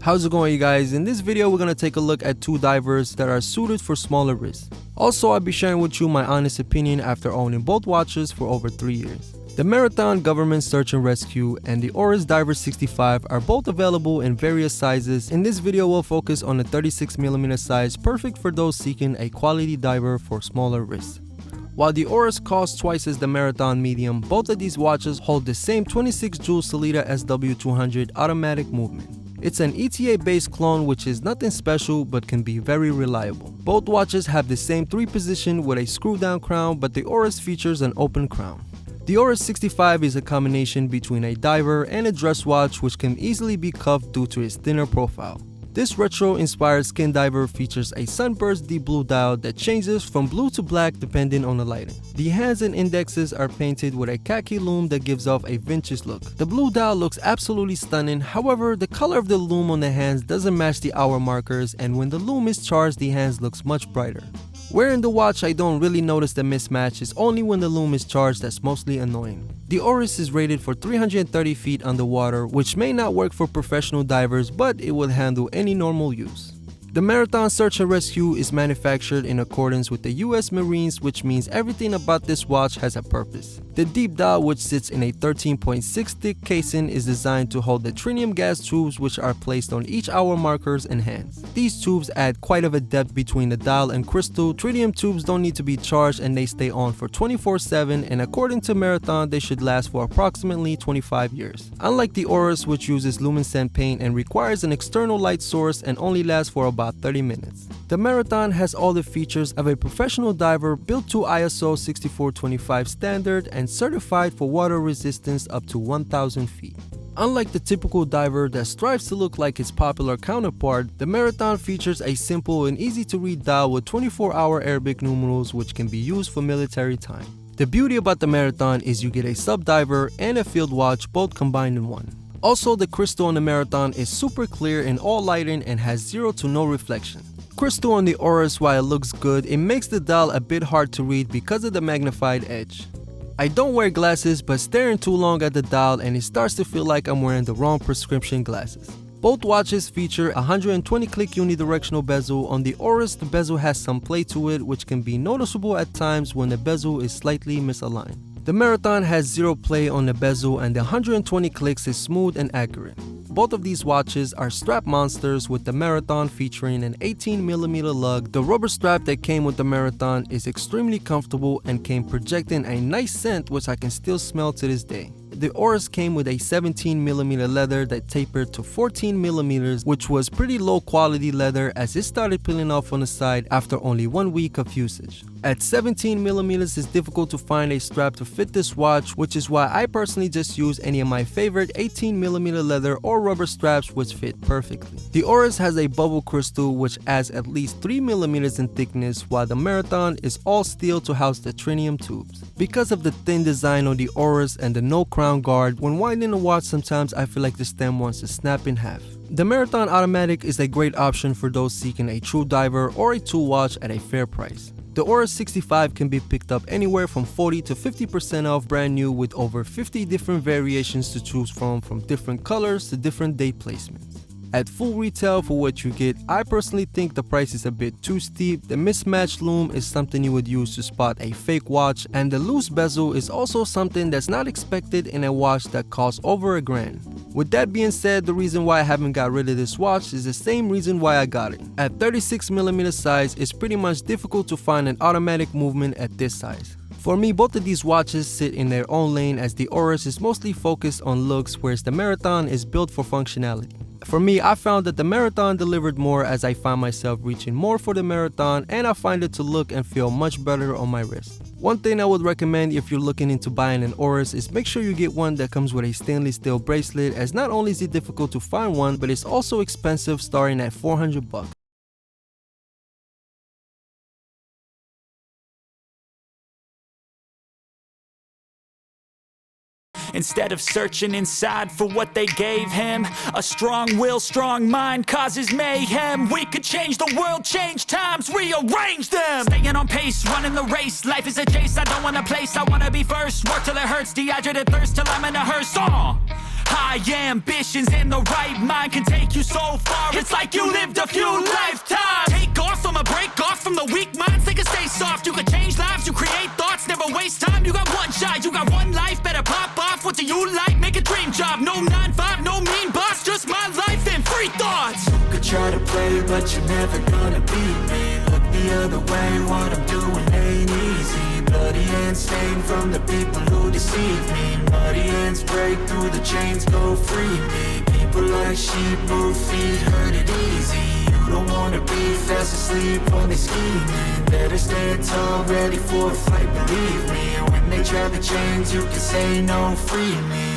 How's it going, you guys? In this video, we're going to take a look at two divers that are suited for smaller wrists. Also, I'll be sharing with you my honest opinion after owning both watches for over 3 years. The Marathon Government Search and Rescue and the Oris Diver 65 are both available in various sizes. In this video, we'll focus on the 36mm size, perfect for those seeking a quality diver for smaller wrists. While the Oris costs twice as the Marathon Medium, both of these watches hold the same 26 Joule Sellita SW200 automatic movement. It's an ETA-based clone which is nothing special but can be very reliable. Both watches have the same 3 position with a screw-down crown, but the Oris features an open crown. The Oris 65 is a combination between a diver and a dress watch which can easily be cuffed due to its thinner profile. This retro-inspired skin diver features a sunburst deep blue dial that changes from blue to black depending on the lighting. The hands and indexes are painted with a khaki lume that gives off a vintage look. The blue dial looks absolutely stunning, however, the color of the lume on the hands doesn't match the hour markers, and when the lume is charged, the hands looks much brighter. Wearing the watch, I don't really notice the mismatch, it's only when the lume is charged that's mostly annoying. The Oris is rated for 330 feet underwater, which may not work for professional divers, but it will handle any normal use. The Marathon Search and Rescue is manufactured in accordance with the US Marines, which means everything about this watch has a purpose. The deep dial, which sits in a 13.6 thick casing, is designed to hold the tritium gas tubes which are placed on each hour markers and hands. These tubes add quite of a depth between the dial and crystal. Tritium tubes don't need to be charged and they stay on for 24/7, and according to Marathon, they should last for approximately 25 years. Unlike the Oris, which uses luminescent paint and requires an external light source and only lasts for about 30 minutes. The Marathon has all the features of a professional diver, built to ISO 6425 standard and certified for water resistance up to 1,000 feet. Unlike the typical diver that strives to look like its popular counterpart, the Marathon features a simple and easy to read dial with 24-hour Arabic numerals which can be used for military time. The beauty about the Marathon is you get a sub diver and a field watch both combined in one. Also, the crystal on the Marathon is super clear in all lighting and has 0 to no reflection. Crystal on the Oris, while it looks good, it makes the dial a bit hard to read because of the magnified edge. I don't wear glasses, but staring too long at the dial and it starts to feel like I'm wearing the wrong prescription glasses. Both watches feature a 120-click unidirectional bezel. On the Oris, the bezel has some play to it which can be noticeable at times when the bezel is slightly misaligned. The Marathon has 0 play on the bezel and the 120 clicks is smooth and accurate. Both of these watches are strap monsters, with the Marathon featuring an 18mm lug. The rubber strap that came with the Marathon is extremely comfortable and came projecting a nice scent which I can still smell to this day. The Oris came with a 17mm leather that tapered to 14mm, which was pretty low quality leather as it started peeling off on the side after only 1 week of usage. At 17mm, it's difficult to find a strap to fit this watch, which is why I personally just use any of my favorite 18mm leather or rubber straps which fit perfectly. The Oris has a bubble crystal which adds at least 3mm in thickness, while the Marathon is all steel to house the tritium tubes. Because of the thin design on the Oris and the no crown guard, when winding the watch sometimes I feel like the stem wants to snap in half. The Marathon Automatic is a great option for those seeking a true diver or a tool watch at a fair price. The Oris 65 can be picked up anywhere from 40 to 50% off brand new, with over 50 different variations to choose from different colors to different date placements. At full retail for what you get, I personally think the price is a bit too steep. The mismatched lume is something you would use to spot a fake watch, and the loose bezel is also something that's not expected in a watch that costs over $1,000. With that being said, the reason why I haven't got rid of this watch is the same reason why I got it. At 36mm size, it's pretty much difficult to find an automatic movement at this size. For me, both of these watches sit in their own lane, as the Oris is mostly focused on looks, whereas the Marathon is built for functionality. For me, I found that the Marathon delivered more, as I find myself reaching more for the Marathon and I find it to look and feel much better on my wrist. One thing I would recommend if you're looking into buying an Oris is make sure you get one that comes with a stainless steel bracelet, as not only is it difficult to find one, but it's also expensive, starting at $400. Instead of searching inside for what they gave him, a strong will, strong mind causes mayhem. We could change the world, change times, rearrange them. Staying on pace, running the race. Life is a chase, I don't want a place, I wanna be first. Work till it hurts, dehydrated thirst till I'm in a hearse. High ambitions and the right mind can take you so far. It's like you lived a few lifetimes. Take off from a break off from the weak minds. They can stay soft. You can change lives. You create thoughts. Never waste time. You got one shot. You got one life. Better pop off. What do you like? Make a dream job. No 9-5. No mean boss. Just my life and free thoughts. You could try to play, but you're never gonna beat me. Look the other way. What I'm doing ain't easy. Bloody hands stained from the people who deceive me. Muddy hands break through the chains. Go free me. People like sheep move feet. Hurt it easy. You don't wanna be fast asleep when they scheming. Better stand tall, ready for a fight, believe me. When they try the chains, you can say no, free me.